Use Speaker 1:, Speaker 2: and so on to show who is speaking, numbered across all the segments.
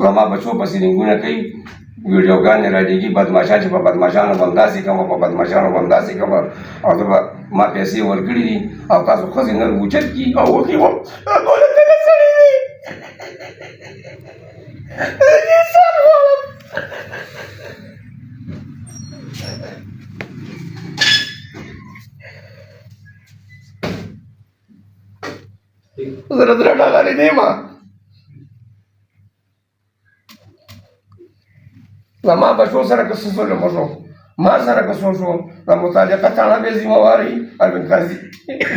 Speaker 1: زما بچو پسې رنګونه کوي ویډیوګانې راډیږي بدماشان چې په بدماشانو به همداسې کوم په بدماشانو به همداسې کوم او زه به ما پیسې ورکړي دي او تاسو ښځې نن اوچت کي او وکړي وم دولتونه سړی دی انسان غواړم زه د زړه ډغرې نه یم زما بچو سره که څه ظلم وشو ما سره که څه وشو د متعلقه تاڼه بې ذمهواري او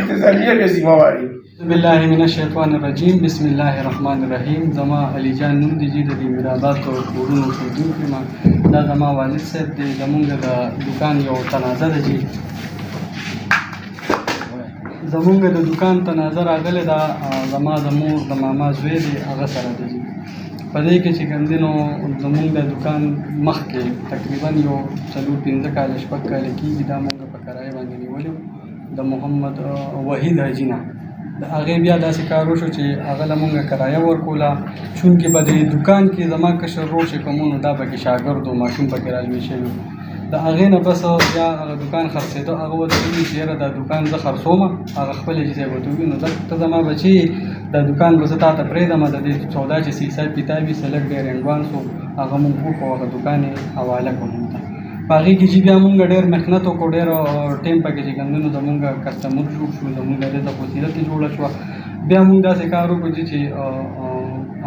Speaker 1: انتظامیه بې ذمهواري
Speaker 2: بالله من الشیطان الرجیم بسم الله الرحمن الرحیم زما علی جان نوم دی چې د دې مرادات او کورونو اوسېدونکی یم دا زما والد صاحب دی زمونږ د دوکان یو تنازه ده چې زمونږ د دوکان تنازه راغلی ده زما د مور د ماما زوی دی هغه سره دی په دې کې چې کوم دی نو زمونږ د دوکان مخکې تقریبا یو 4-5 کاله شپږ کاله کېږي دا مونږ په کرایه باندې نیولي د محمد وحید حاجي نه د هغې بیا داسې کار وشو چې هغه له مونږ کرایه ورکوله چونکې په دې دوکان کې زما کشر ورور چې کوم نو دا پکې شاګرد و ماشوم پکې رالوی شوي د هغې نه بس بیا هغه دوکان خرڅېده هغه ورته وویل چې یاره دا دوکان زه خرڅوم هغه خپل حاجي صاحب ورته وویل نو ته زما بچي دا دوکان به زه تا ته پرېږدم د دې سودا چې حساب کتاب وي سلک ډېر اډوانس و هغه مونږ وکړو هغه دوکان یې حواله کړو مونږ ته په هغې کې چې بیا مونږ ډېر محنت وکړو ډېر ټایم پکې چې کوم دی نو زمونږ کسټمر جوړ شو زمونږ رزق وسیله ترې جوړه شوه بیا مونږ داسې کار وکړو چې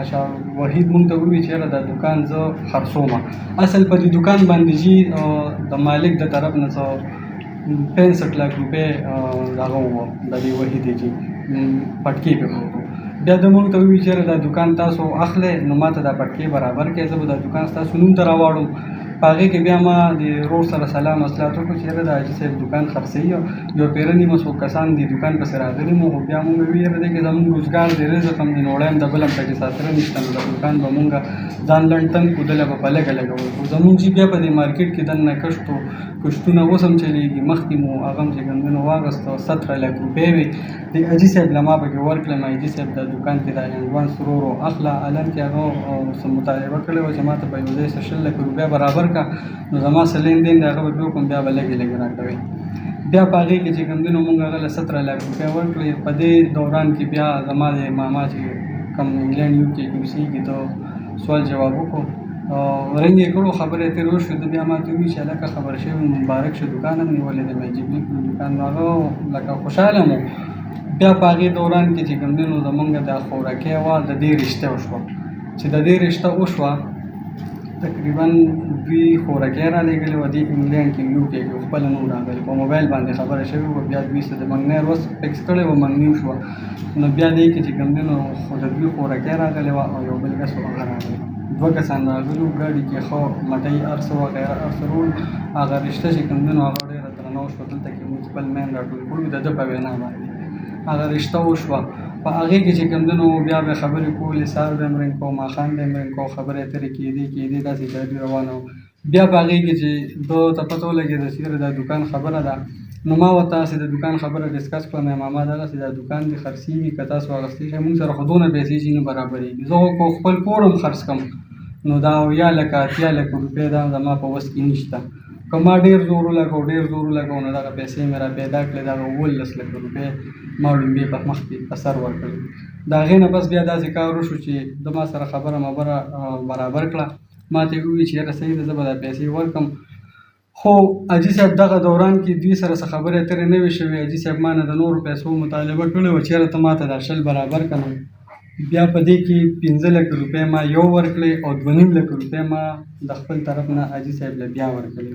Speaker 2: اچھا وحید مونږ ته وویل چې یاره دا دوکان زه خرڅوم اصل په دې دوکان باندې چې د مالک د طرف نه 65 लाख روپۍ هغه ووه د دې وحید چې پټکي پې وکړو بیا د مونږ ته وویل چې یاره دا دوکان تاسو اخلئ نو ما ته دا پټکي برابر کړئ زه به دا دوکان ستاسو نوم ته راواړم په هغې کې بیا ما د ورور سره سلام اصلاحات وکړو چې یاره د حاجي صاحب دوکان خرڅوي یو پیره نیمه څو کسان دې دوکان پسې راغلي مو خو بیا مونږ وویل یاره دی کې زمونږ روزګار دی رزق هم دی نو وړی هم د بل هم پکې ساتره نشته نو د دوکان به مونږ ځان لنډ تنګ کړو دله به په لږه لږه ورکړو زمونږ چې بیا په دې مارکیټ کې دننه کشتونه اوس هم چلېږي مخکې مو هغه هم چې کوم دی نو واخېسته 17 लाख روپۍ وې د حاجي صاحب له ما پکې ورکړم حاجي صاحب د دوکان کې دا انډوانس ورو اخله حالان کې هغه څه مطالبه کړې وه چې ما ته په یو ځای 6 लाख روپۍ برابر کړه نو زما څه لین دین دی هغه به بیا وکړم بیا به لږې لږې راکوئ بیا په هغې کې چې کوم دی نو مونږ هغه له 17 लाख روپۍ ورکړې په دې دوران کې بیا زما د ماما چې کوم انګلینډ یو کې اوسېږي د سوال جواب وکړو رنګ یې کړو خبرې اترې وشوې د بیا ما ته وویل چې هلکه خبر شوی مبارک شه دوکان هم نیولی دی میجبلي کړو دوکان نو هغه لکه خوشحاله مو بیا په هغې دوران کې چې کوم دی نو زمونږ دا خوراکۍ وه د دې رشته وشوه چې د دې رشته وشوه تقریبا 2 خوراکۍ رالېږلې وه دې انګلینډ کې یو کې خپله نوم راغلی په موبایل باندې خبره شوې وه بیا دوی څه د منګنۍ ورځ فکس کړې وه منګنۍ شوه نو بیا دې کې چې کوم دی نو د 2 خوراکۍ راغلې وه او یو بل کس هغه راغلی 2 کسان راغلي ګاډي کې ښه مټۍ هر څه وغیره هر څه رول هغه رشته چې کوم دی نو هغه ډېره درنه وشوه دلته کې موږ خپل مین راټول کړو د ده په وینا باندې هغه رشته وشوه په هغې کې چې کوم دی نو بیا به خبرې کولې سهار به یې رنګ کوو ماښام به یې رنګ کوو خبرې اترې کېدې داسې جاري روانه وه بیا په هغې کې چې ده ته پته ولګېده چې یاره دا دوکان خبره ده نو ما ورته هسې د دوکان خبره ډسکس کړم ماما دغسې دا دوکان دې خرڅېږي که تاسو اخیستی شئ مونږ سره خو دونه پیسې چې نه برابرېږي زه خو خپل کور هم خرڅ کړم نو دا 8 لکه 8 لکه روپۍ دا زما په وس کې نشته که ما ډېر زور ولګو نو دغه پیسې مې را پیدا کړې دغه 18 لکه روپۍ ما لومبې په مخ کې په سر ورکړې د هغې نه بس بیا داسې کار وشو چې د ما سره خبره مبره برابر کړه ما ته یې وویل چې یاره صحیح ده زه به دا پیسې ورکړم خو حاجي صاحب دغه دوران کې دوی سره څه خبرې اترې نه وې شوې حاجي صاحب ما نه د نورو پیسو مطالبه کړې وه چې یاره ته ما ته دا 10 برابر کړه بیا په دې کې 15 لکه روپۍ ما یو ورکړې او 2.5 لکه روپۍ ما د خپل طرف نه حاجي صاحب له بیا ورکړې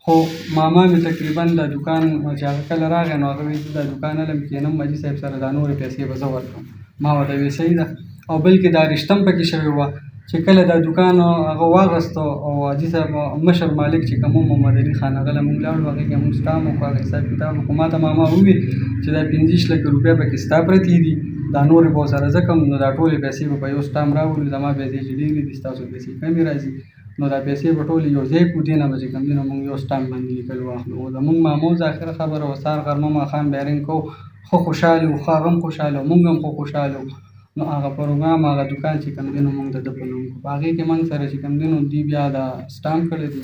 Speaker 2: خو ماما مې تقریبا د دوکان چې هغه کله راغی نو هغه ویل د دوکان علم کېنم حاجي صاحب سره دا نورې پیسې به زه ورکړم ما ورته ویل صحیح ده او بلکې دا رشته هم پکې شوې وه چې کله دا دوکان هغه واغسته او حاجي صاحب مشر مالک چې کوم محمد علي خان هغه له مونږ لاړو هغې کې مونږ سټام وکړو هغه حساب کتاب وکړو ما ته ماما وویل چې دا 15 لکه روپۍ پکې ستا پرتې دي دا نورې به ورسره زه کړم نو دا ټولې پیسې به په یو سټام راولي زما پیسې چې ډېرې دي ستاسو پیسې کمې راځي نو دا پیسې به ټولې یو ځای کړو دې نه به چې کوم دي نو مونږ یو سټام باندې لیکل واخلو او زمونږ ماموز آخره خبره وه سهار غرمه ماښام به یې رنګ کوو ښه خوشحاله وو ښه هغه هم خوشحاله وو مونږ هم خو خوشحاله وو نو هغه پروګرام هغه دکان چې کوم دی نو موږ د ده په نوم کړو. په هغې کې موږ سره چې کوم دی نو دوی بیا دا سټامپ کړی دی،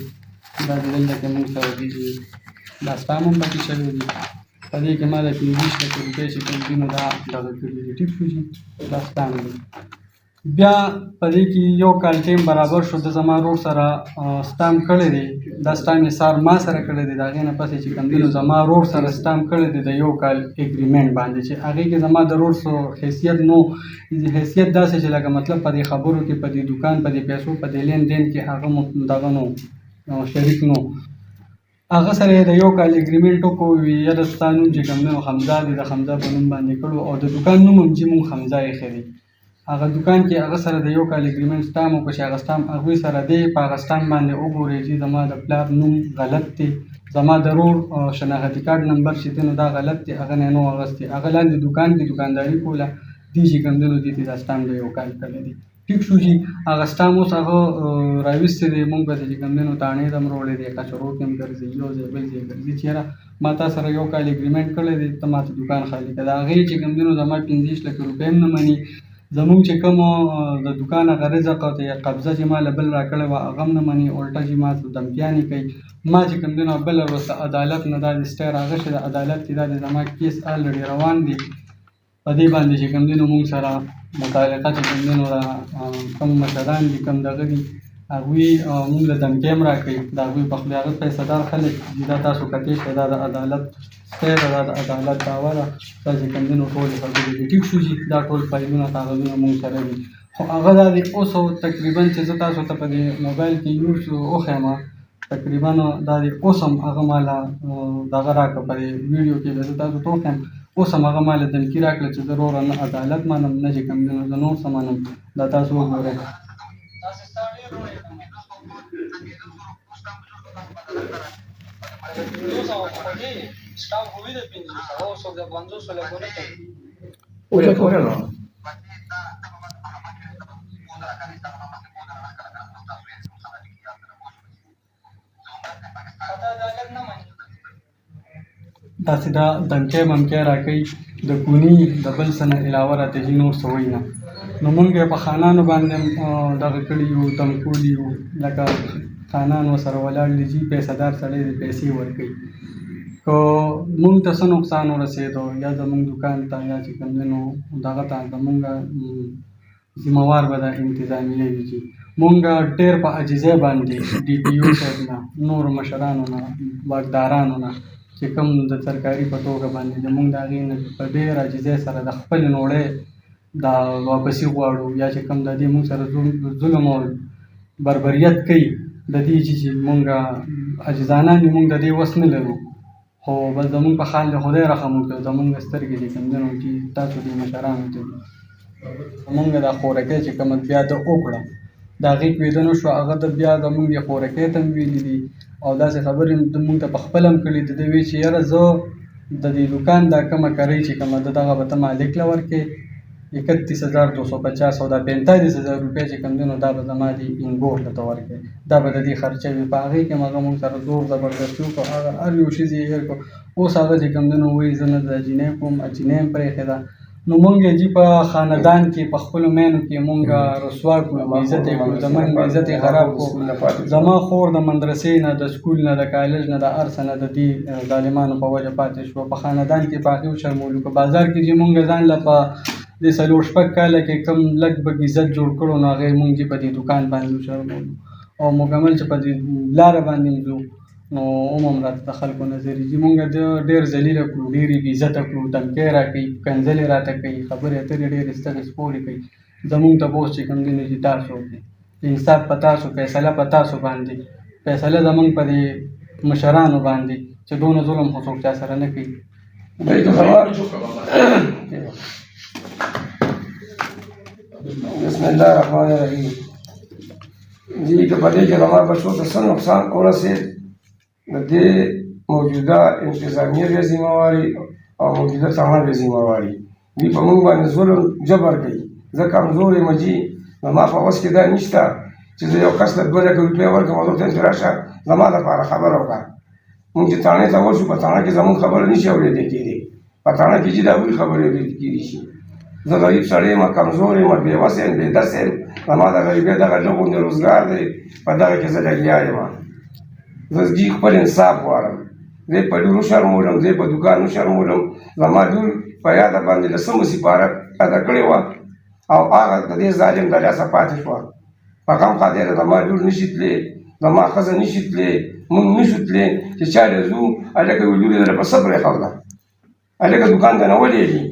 Speaker 2: دا د دلته کې موږ سره دي دا سټامپ هم پکې شوی دی. په دې کې ما د 25 لکه روپۍ چې کوم دي نو دا دغه کړي دي، ټیک شو جي دا سټامپ دی. بیا په دې کې یو کال ټایم برابر شو، د زما ورور سره سټامپ کړی دی، دا سټامپ یې سار ما سره کړی دی. د هغې نه پسې چې کوم دی نو زما ورور سره سټامپ کړی دی د یو کال اګریمنټ باندې، چې هغې کې زما د ورور څه حیثیت نو، حیثیت داسې چې لکه مطلب په دې خبرو کې، په دې دکان، په دې پیسو، په دې لین دین کې هغه دغه نو شریک نو. هغه سره یې د یو کال اګریمنټ وکړو، وي یاره ستا نوم چې کوم دی نو حمزه دی، د حمزه په نوم باندې کړو، او د دکان نوم هم چې مونږ حمزه ایښی دی. هغه دکان کې هغه سره د یو کال اګریمنټ سټامپ وکړو چې هغه سټامپ هغوی سره دی. په هغه سټامپ باندې وګورئ چې زما د پلار نوم غلط دی، زما د ورور شناختي کارډ نمبر چې دی نو دا غلط دی، هغه نه نو اخیستی. هغه لاندې دکان کې دکانداري کوله، دې چې کوم دی نو دې ته دا سټامپ د یو کال کړی دی. ټیک شو جي هغه سټامپ اوس هغه راویستی دی، مونږ به چې کوم دی نو تاڼې ته هم وروړی دی، کچرو کې هم ګرځي، یو ځای بل ځای ګرځي چې یاره ما تا سره یو کال اګریمنټ کړی دی، ته ما ته دکان خالي کړه. د هغې چې کوم دی نو زما 25 لکه روپۍ هم نه مني. زمونږ چې کوم د دکان هغه رزق او قبضه چې ما له بل راکړې وه هغه هم نه مني، الټه چې ما ته دمکیانې کوي. ما چې کوم دی نو بله ورځ د عدالت نه دا د سټی راغشی د عدالت کې دا د زما کیس الرډي روان دی. په دې باندې چې کوم دی نو مونږ سره متعلقه چې کوم دی نو دا کوم مشران دي، کوم دغه دي، هغوی مونږ له دمکې هم راکوي. د هغوی په خولې هغه پیسه دار خلک دي، دا تاسو کتې شئ، دا د عدالت سټی ده، دا د عدالت دعوه ده، دا چې کوم دی نو ټولې خبرې دي. ټیک شو جي دا ټول فایلونه کاغذونه مونږ سره دي. خو هغه دا دی اوس تقریبا چې زه تاسو ته په دې موبایل کې یوز وښیم، تقریبا دا دی اوس هم هغه ماله دغه راکړه، په دې ویډیو کې به زه تاسو ته وښیم. اوس هم هغه ماله دمکي راکړه چې زه وروره نه عدالت منم، نه چې کوم دی نو زه نور څه منم. دا تاسو وګورئ. داسې دا دمکۍ ممکۍ راکوي، د کوني د بل څه نه علاوه راته ځي، نور څه وایي نه. نو مونږ یې په خانانو باندې دغه کړي یو، دم کولي یو، لکه خانان ورسره ولاړ دي، جي پیسه دار سړی دی، پیسې ورکوي. که مونږ ته څه نقصان ورسېدو یا زمونږ دکان ته یا چې کوم دی نو دغه ته زمونږ ذمهوار به دا انتظامیه وي. چې مونږ ډېر په عاجزۍ باندې ډي پي او صاحب نه، نورو مشرانو نه، واکدارانو نه چې کوم د سرکاري په توګه باندې زمونږ د هغې نه په ډېر عاجزۍ سره د خپلې نوړۍ دا واپسي غواړو، یا چې کوم د دې مونږ سره ظلم او بربریت کوي، د دې چې مونږ عاجزانه یو، مونږ د دې وس نه لرو. خو بس زمونږ په حال د خدای رحم وکړي، زمونږ سترګې چې کوم دی نو چې تاسو دې مشرانو ته دي، زمونږ دا خورکۍ چې کومه بیا د وکړه د هغې کوېده نه شوه، هغه د بیا زمونږ دې خورکۍ ته هم ویلي دي، او داسې خبرې مونږ ته په خپله هم کړي دي. ده وایي چې یاره زه د دې دکان دا کومه کرۍ چې کومه ده دغه به ته مالک له ورکړې 31,250 او دا 45,000 روپۍ چې کوم دی نو دا به زما دې انګور ته ورکړې، دا به د دې خرچه وي. په هغې کې هم هغه مونږ سره زور زبردستي وکړو، هغه هر یو شیز یې هېر کړو. اوس هغه چې کوم دی نو وایي زه نه د جینۍ کوم، جینۍ هم پرېښې ده. نو مونږ یې جي په خاندان کې په خپلو مینو کې مونږ رسوا کړو، عزت یې کړو، زمونږ عزت یې خراب کړو. زما خور د مدرسې نه، د سکول نه، د کالج نه، د هر څه نه د دې ظالمانو په وجه پاتې شوه. په خاندان کې په هغې وشرمولو. په بازار کې چې مونږ ځان له په دې 4-6 کاله کې کوم لږ بږ عزت جوړ کړو، نو هغې مونږ چې په دې دکان باندې وشرمولو، او مکمل چې په دې لاره باندې ځو نو هم راته د خلکو نظري چې مونږ ډېر ذلیله کړو، ډېرې بې عزته کړو، دمکۍ راکوي، کنځلې راته کوي، خبرې اترې ډېرې سترې سپورې کوي. زمونږ ته اوس چې کوم دی نو چې تاسو وکړئ، انصاف په تاسو، فیصله په تاسو باندې، فیصله زمونږ په دې مشرانو باندې چې دونه ظلم خو څوک چا سره نه کوي.
Speaker 1: بسم الله الرحمن الرحیم. جی که په دې کې زما بچو ته څه نقصان ورسېد، د دې موجوده انتظامیه بیا ذمهواري او موجوده تاڼه بیا ذمهواري. دوی په موږ باندې ظلم جبر کوي. زه کمزور یم جي، زما په وس کې دا نشته چې زه یو کس له 2 لکه روپۍ ورکړم او ورته چې راشه زما لپاره خبره وکړه. مونږ چې تاڼې ته ورشو، په تاڼه کې زمونږ خبره نشي اورېدی کېدی، په تاڼه کې چې د هغوی خبرې اورېدل کېدی شي. زه غریب سړی یم کمزور یم بېوسه یم بېدسه یم زما د غریبۍ دغه لږ غوندې روزګار دی په دغه کې زه لګیا یم زه جي خپل انصاف غواړم زه په ډېرو شرمولم زه په دوکان وشرمولم زما لور په یاده باندې لسمه سپاره ادا کړې وه او هغه د دې ظالم د لاسه پاتې شوه په غم خاطر زما لور نشي تللی زما ښځه نشي تللی موږ نشو تللی چې چاله ځو هلکه وي لور یې درله په څه پرېښوده هلکه دوکان ته نه ولېږي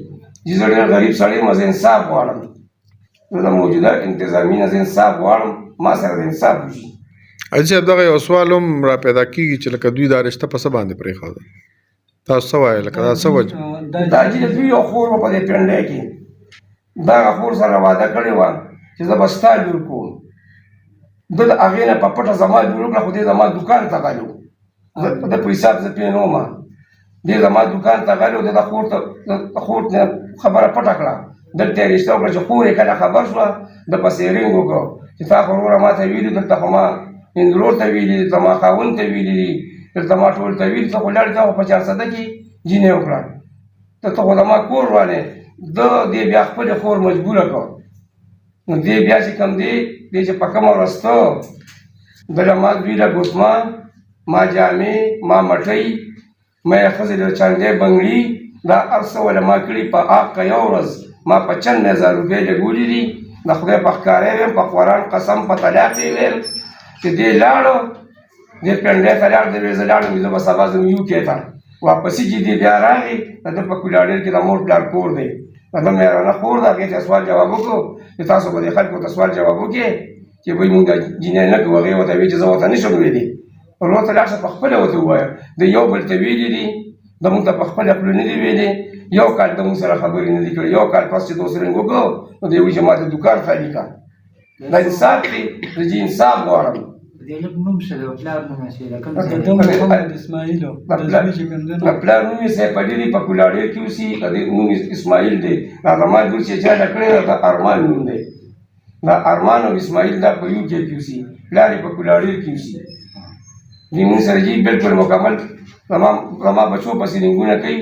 Speaker 1: چې زه ډېر غریب سړی یم زه انصاف غواړم زه د موجوده انتظامي نه زه انصاف غواړم ما سره د انصاف وشي
Speaker 3: حاجي صاحب دغه یو سوال هم را پیدا کېږي چې لکه دوی دا رشته په څه باندې پرېښوده تاسو څه وایئ لکه دا څه وجه
Speaker 1: دا چې د دوی یو خور وه په دې پنډۍ کې دغه خور سره واده کړې وه چې زه به ستا لور کوم ده د هغې نه په پټه زما لور وکړه خو دې زما دوکان ته غلی و د په حساب زه پرې نه وم دې زما دوکان ته غلی و د خور نه خبره پټه کړه دلته یې رشته وکړه چې خور یې کله خبر شوه د پسې رینګ وکړو چې تا خو وروره ما ته ویلي دلته خو ما هندرور ته ویلي دلته ما خاوند ته ویلي دي دلته ما ټول ته ویلي ته خو لاړې ته خو په 400 کې جینۍ وکړه ته خو زما کور وانې ده دې بیا خپلې خور مجبوره کړ نو دې بیا چې کوم دی دې چې په کومه ورسته دله ما دویله ګوتما ما جامې ما مټۍ ما یې ښځې له چاندې بنګړي دا هر څه وله ما کړي په آق یو ورځ ما 95,000 روپۍ لګولي دي د خدای په ښکاری ویم په قرآن قسم په طلاق یې ویم چې دې لاړو دې پنډۍ ته لاړ دې ویې زه لاړم زه به سبا ځم UK ته واپسي چې دې بیا راغی د ده په کولاډیر کې د مور پلار کور دی د ده مېړانه خور ده هغې ته سوال جواب وکړو چې تاسو به دې خلکو ته سوال جواب وکړې چې بوی مونږ دا جینۍ نه کوو هغې ورته ویې چې زه ورته نشم ویلی ورور ته لاړ شه په خپله ورته ووایه د یو بل ته ویلي دي د مونږ ته په خپله خوله نه دي ویلې یو کال د مونږ سره خبرې نه دي کړې یو کال پس چې دوس رنګ وکړو نو دی وایي چې ما د دوکان خالي کړه دا انصاف دی زه چې انصاف غواړم
Speaker 4: د لږ نوم شه د پلار نوم یې شه د کوم
Speaker 2: د ده محمد اسماعیل و د زوی چې کوم دی
Speaker 1: د پلار نوم یې سیف علي دی په کولاډیر کې اوسي د دې نوم اسماعیل دی دا زما لور چې چا ډه کړی د ارمان نوم دی دا ارمان او اسماعیل دا په UK کې اوسي پلار یې په کولاډیر کې اوسي دې مونږ سره جي بلکل مکمل زما بچو پسې رنګونه کوي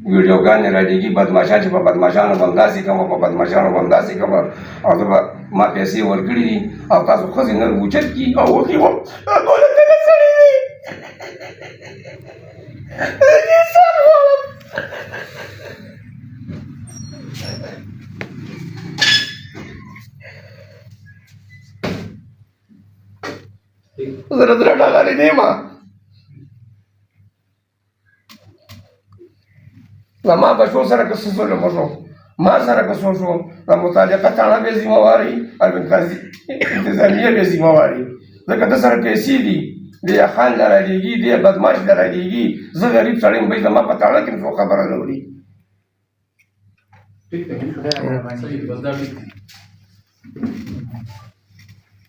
Speaker 1: ویډیوګانې راډیږي بدماشان چې په بدماشانو به همداسې کوم په بدماشانو به همداسې کوم او زه به ما پیسې ورکړي دي او تاسو ښځې نن اوچت کړي او وکړي وم دولت څنګه سړی دی زه انصاف غواړم زه د زړه ډغلې نه یم زما بچو سره که څه ظلم وشو ما سره که څه شو د متعلقه تاڼه بې ذمهواري او انتظامیه بې ذمهواري ځکه ده سره پیسې دي د یخان نه رالیږي د بدماش نه رالیږي زه غریب سړی یم بهی زما په تاڼه کې هم څوک خبره نه وړي
Speaker 4: ټیک ده خدای مهرباني